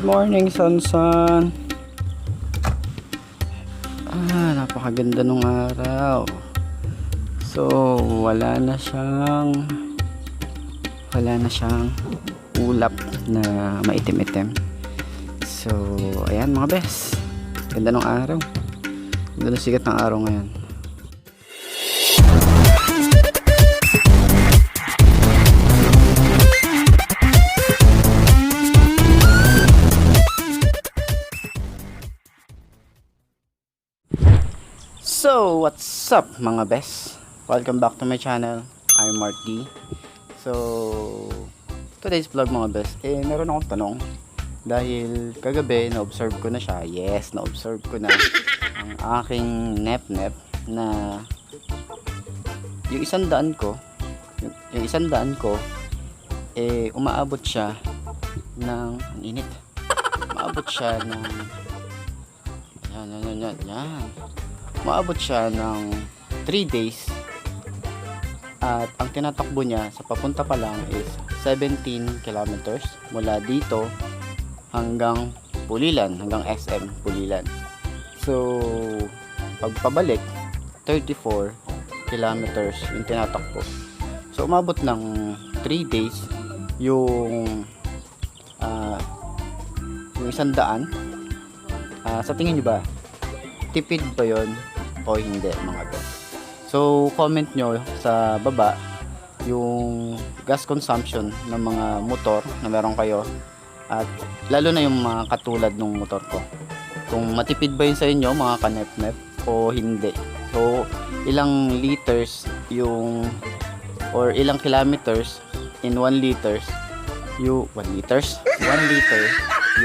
morning, Sansan. Napakaganda nung araw. So, wala na siyang ulap na maitim-itim. So, ayan mga bes. Ganda nung araw. Ganda ng sikat ng araw ngayon. So, what's up mga bes? Welcome back to my channel. I'm Mark D. So, today's vlog mga bes, meron akong tanong. Dahil kagabi, na-observe ko na siya. Yes, na-observe ko na ang aking nep-nep na yung 100 ko, umaabot siya ng, ang init. Umaabot siya ng, yan. Maabot siya ng 3 days at ang tinatakbo niya sa papunta pa lang is 17 kilometers mula dito hanggang Pulilan, hanggang SM Pulilan. So pagpabalik 34 kilometers yung tinatakbo. So umabot ng 3 days yung 100. Sa tingin niyo ba tipid ba yon o hindi mga bes? So comment nyo sa baba yung gas consumption ng mga motor na meron kayo, at lalo na yung mga katulad ng motor ko, kung matipid ba yun sa inyo mga kanep-nep o hindi. So ilang liters yung, or ilang kilometers in 1 liters yung 1 liter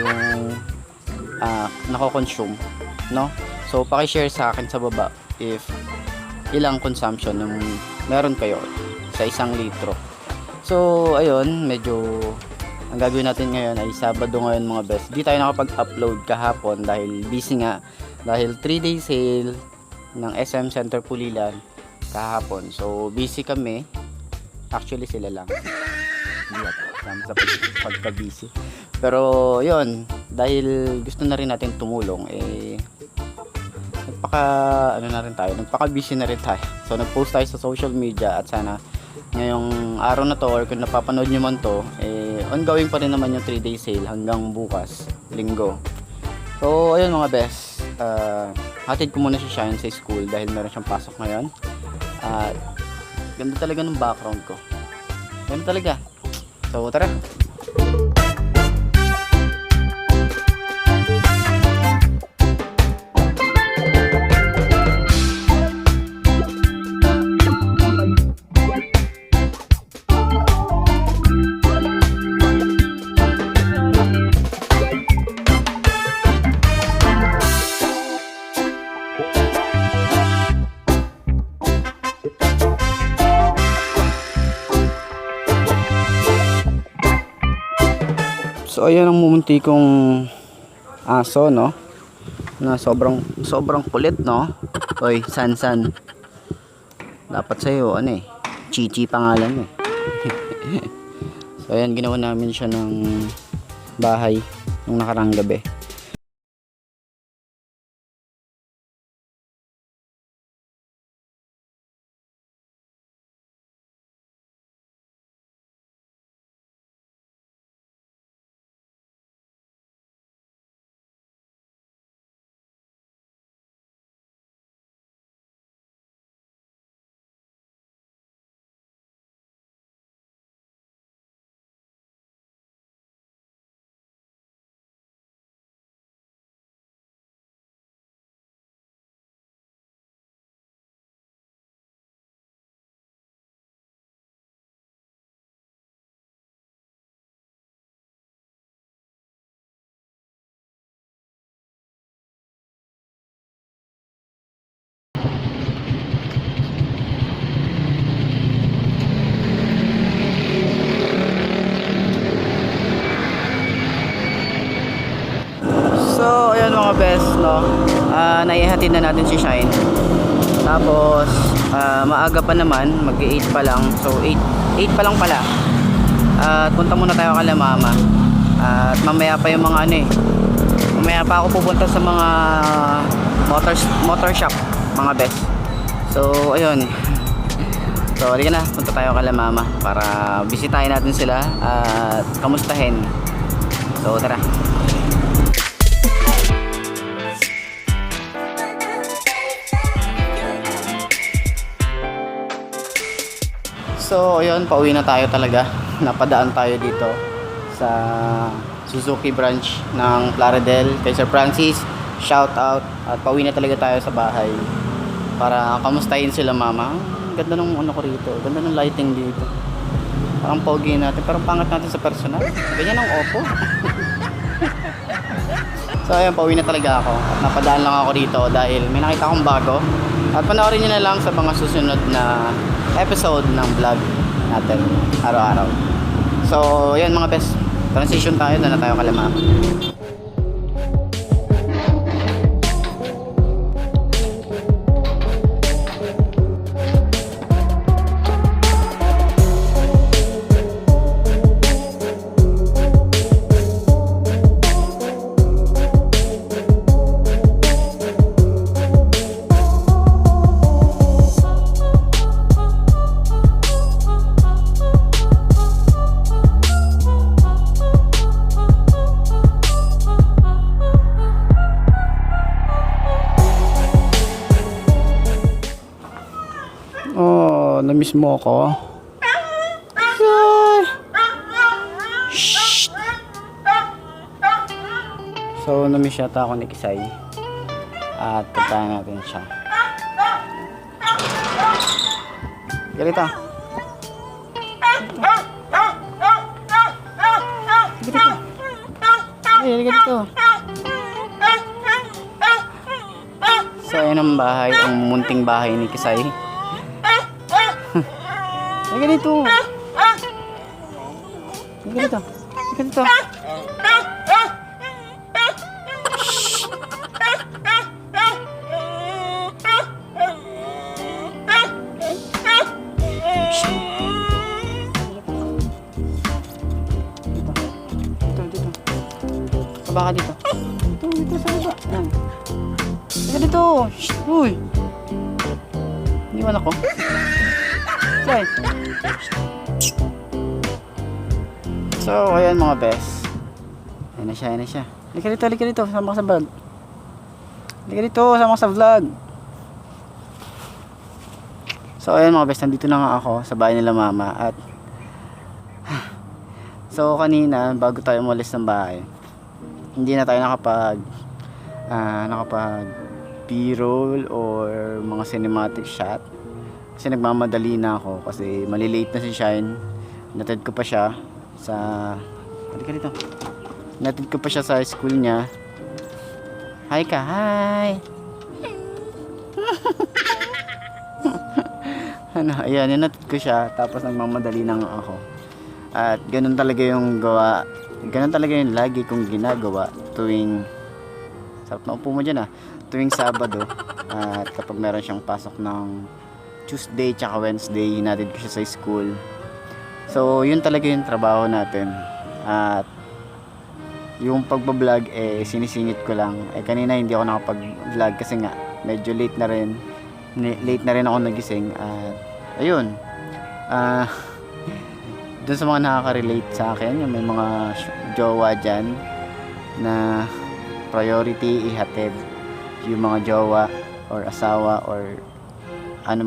yung nako-consume, no? So paki-share sa akin sa baba if ilang consumption ng meron kayo sa 1 litro. So ayun, medyo ang gagawin natin ngayon ay Sabado ngayon mga best. Di tayo nakapag-upload kahapon dahil busy nga, dahil 3 day sale ng SM Center Pulilan kahapon. So busy kami. Actually sila lang. Hindi sa pagka-busy. Pero yun, dahil gusto na rin natin tumulong, nagpaka-busy na rin tayo. So nag-post tayo sa social media, at sana ngayong araw na to, or kung napapanood nyo man to, ongoing pa rin naman yung 3 day sale hanggang bukas, Linggo. So ayun mga best, hatid ko muna si Shine sa school dahil meron siyang pasok ngayon. At ganda talaga ng background ko. Ganda talaga. So tara. So ayan ang mumunti kong aso, no, na sobrang kulit, no. Oy, Sansan, dapat sa'yo Chichi pangalan mo. So ayan, ginawa namin siya ng bahay nung nakarang gabi. So ayan mga best, no, naihatid na natin si Shine. Tapos maaga pa naman, mag-8 pa lang. So 8 pa lang pala. Punta muna tayo kala mama. At mamaya pa yung mga ano eh. Mamaya pa ako pupunta sa mga motor shop, mga best. So, ayun. So, halika na. Punta tayo kala mama para bisitahin natin sila at kamustahin. So, tara. So, ayun. Pauwi na tayo talaga. Napadaan tayo dito sa Suzuki branch ng Plaridel kay Sir Francis. Shout out. At pauwi na talaga tayo sa bahay para kamustahin sila mama. Ganda ng ano ko rito, ganda ng lighting dito, parang pogi natin, parang pangat natin sa personal, ganyan ang Oppo. So ayun, pauwi na talaga ako at napadaan lang ako dito dahil may nakita akong bago at panoorin nyo na lang sa mga susunod na episode ng vlog natin araw-araw. So ayun mga best, transition tayo, doon na tayo kalama. Oh, na-miss mo ako. Shh. So, na-miss yata ako ni Kisay. At puntahan natin siya. Ganito. Ay, ganito. So, ayun ang bahay, ang munting bahay ni Kisay. Ay, ganito. Ay, ganito. Ay, ganito. Shhh. Shhh. Dito. Baba ka dito. Dito sa baba. Yan. Ay, ganito. Shhh. Uy. Iniwan ako. Say. So, ayan mga best. Ayan na siya, ayan na siya. Halika dito, sama ka sa vlog. Halika dito, sama ka sa vlog. So, ayan mga best, nandito na nga ako sa bahay nila mama. At so, kanina, bago tayo umalis ng bahay, hindi na tayo nakapag B-roll or mga cinematic shot. Kasi nagmamadali na ako kasi malilate na si Shine. Natid ko pa siya sa dito. Natid ko pa siya sa school niya. Hi ka, hi. Ayan, natid ko siya tapos nagmamadali na nga ako. At ganun talaga yung gawa. Ganun talaga yung lagi kong ginagawa tuwing sarap na upo mo dyan tuwing Sabado. At kapag meron siyang pasok ng Tuesday tsaka Wednesday, hinatid ko siya sa school. So yun talaga yung trabaho natin. At yung pagbablog sinisingit ko lang. Kanina hindi ako nakapag-vlog kasi nga medyo late na rin ako nagising. At ayun, dun sa mga nakaka-relate sa akin, yung may mga jowa dyan na priority ihatid yung mga jowa or asawa or ano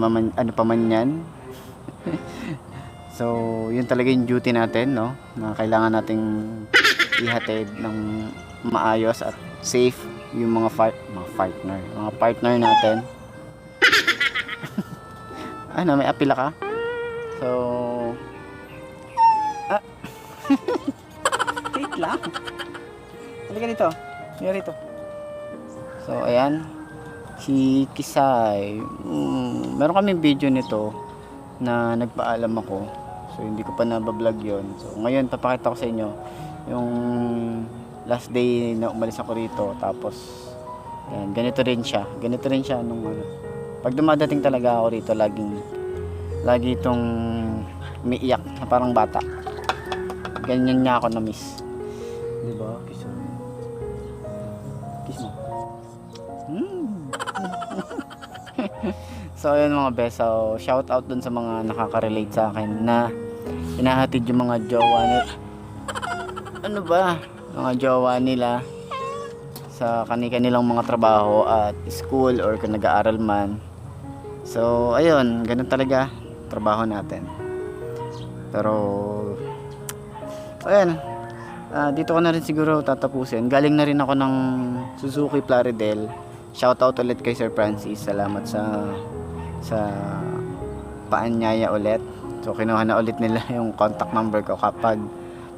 pa man yan. So yun talaga yung duty natin, no, na kailangan nating ihatid ng maayos at safe yung mga partner natin. Ano, may apila ka? So wait lang, halika dito, rito. So ayan si Kisay. Meron kaming video nito na nagpaalam ako. So hindi ko pa nabablog yon. So ngayon papakita ko sa inyo yung last day na umalis ako rito. Tapos yan, ganito rin siya nung pag dumadating talaga ako rito, lagi itong umiiyak na parang bata. Ganyan niya ako na miss. Diba? Kiss mo. Kiss mo. So ayun mga bes, so shout out dun sa mga nakaka-relate sa akin na hinahatid yung mga jowa nila, ano ba, mga jowa nila sa kanilang mga trabaho at school or kung nag-aaral man. So ayun, ganun talaga trabaho natin. Pero ayun, dito ko na rin siguro tatapusin. Galing na rin ako ng Suzuki Plaridel. Shout out ulit kay Sir Francis. Salamat sa paanyaya ulit. So kinuha na ulit nila yung contact number ko. Kapag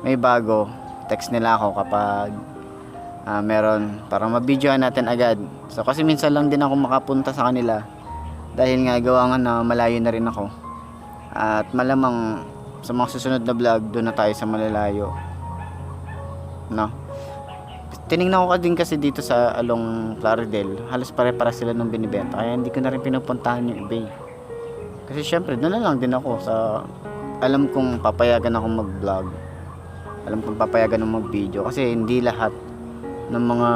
may bago, text nila ako kapag meron, para mabidyoan natin agad. So kasi minsan lang din ako makapunta sa kanila dahil nga gawa nga na malayo na rin ako. At malamang sa mga susunod na vlog doon na tayo sa malalayo, no? Tinignan ko din kasi dito sa along Plaridel, halos pare-para sila nung binibenta, kaya hindi ko na rin pinupuntahan yung eBay. Kasi syempre doon na lang din ako sa, alam kong papayagan ako mag-vlog, alam kong papayagan ng mag-video, kasi hindi lahat ng mga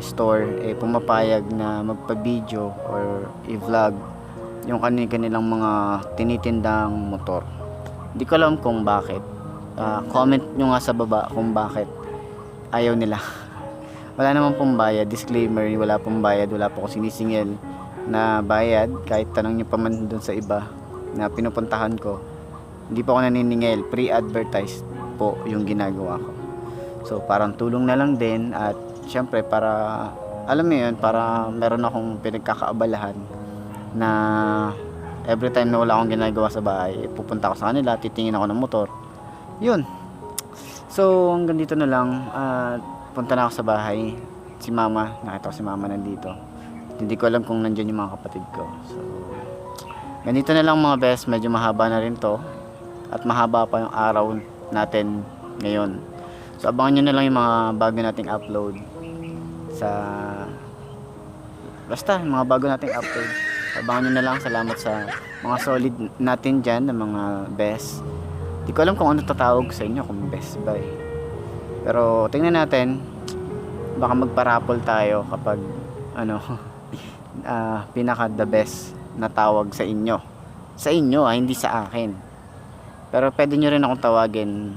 store pumapayag na magpa-video or i-vlog yung kanilang mga tinitindang motor. Hindi ko alam kung bakit. Comment nyo nga sa baba kung bakit ayaw nila. Wala naman pong bayad, disclaimer, wala pong bayad, wala po akong sinisingil na bayad. Kahit tanong nyo pa man dun sa iba na pinupuntahan ko, hindi po ako naniningil, pre-advertise po yung ginagawa ko. So parang tulong na lang din, at syempre para, alam mo yun, para meron akong pinagkakaabalahan na every time na wala akong ginagawa sa bahay, pupunta ako sa kanila, titingin ako ng motor. Yun. So hanggang dito na lang, punta na ako sa bahay. Si mama, nakita ko si mama nandito. Hindi ko alam kung nandyan yung mga kapatid ko. So ganito na lang mga best, medyo mahaba na rin to, at mahaba pa yung araw natin ngayon. So abangan nyo na lang yung mga bago nating upload sa, basta mga bago nating upload. Abangan nyo na lang. Salamat sa mga solid natin dyan, na mga best. Di ko alam kung ano tatawag sa inyo, kung best ba eh. Pero tingnan natin, baka magparapol tayo kapag ano pinaka the best na tawag sa inyo. Sa inyo hindi sa akin. Pero pwede nyo rin akong tawagin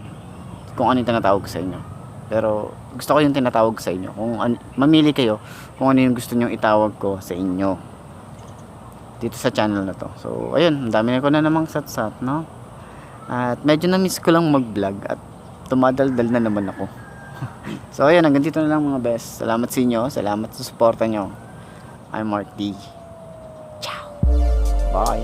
kung ano yung tinatawag sa inyo. Pero gusto ko yung tinatawag sa inyo. Kung mamili kayo kung ano yung gusto nyo itawag ko sa inyo dito sa channel na to. So ayun, ang dami na ko na namang sat-sat, no? At medyo na-miss ko lang mag-vlog at tumadaldal na naman ako. So ayun, hanggang dito na lang mga best. Salamat sa inyo, salamat sa suporta nyo. I'm Mark D. Ciao. Bye.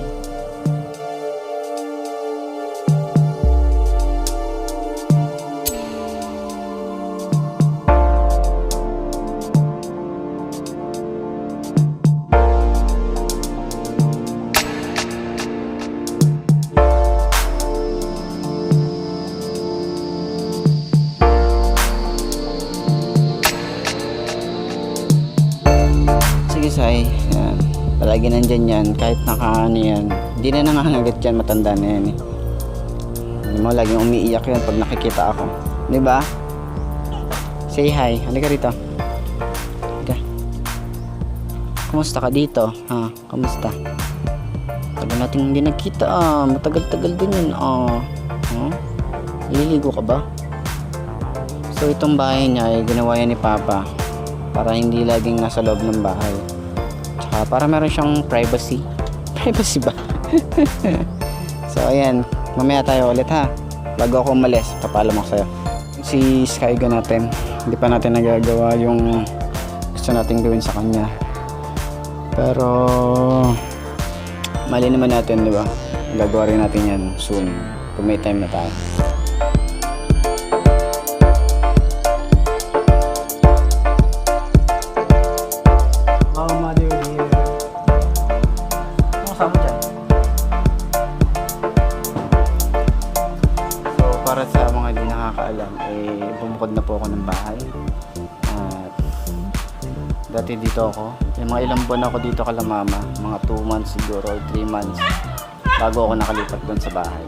Say, yan. Palagi nandyan yan, kahit nakaano yan, hindi na nangangagat yan, matanda na yan eh. Hindi mo, laging umiiyak yan pag nakikita ako, diba? Say hi, halika rito. Halika. Kumusta ka dito? Ha? Kumusta? Tagal natin hindi nagkita, matagal-tagal din yun, Ililigo ka ba? So itong bahay niya ay ginawa yan ni Papa para hindi laging nasa loob ng bahay. Para meron siyang privacy. Privacy ba? So ayan, mamaya tayo ulit ha. Bago ako umalis, papalam ako sa'yo. Si Skyga natin, hindi pa natin nagagawa yung gusto natin gawin sa kanya. Pero mali naman natin, di ba? Gagawa rin natin yan soon kung may time na tayo. Para sa mga hindi nakakaalam, bumukod na po ako ng bahay. At dati dito ako, mga ilang buwan ako dito kala mama, mga 2 months siguro or 3 months bago ako nakalipat doon sa bahay.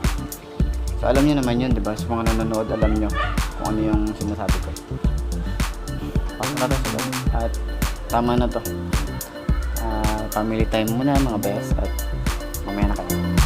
So alam niyo naman yun, diba? Sa mga nanonood, alam niyo kung ano yung sinasabi ko. na to. At tama na to. Family time muna mga best, at mamaya na kayo.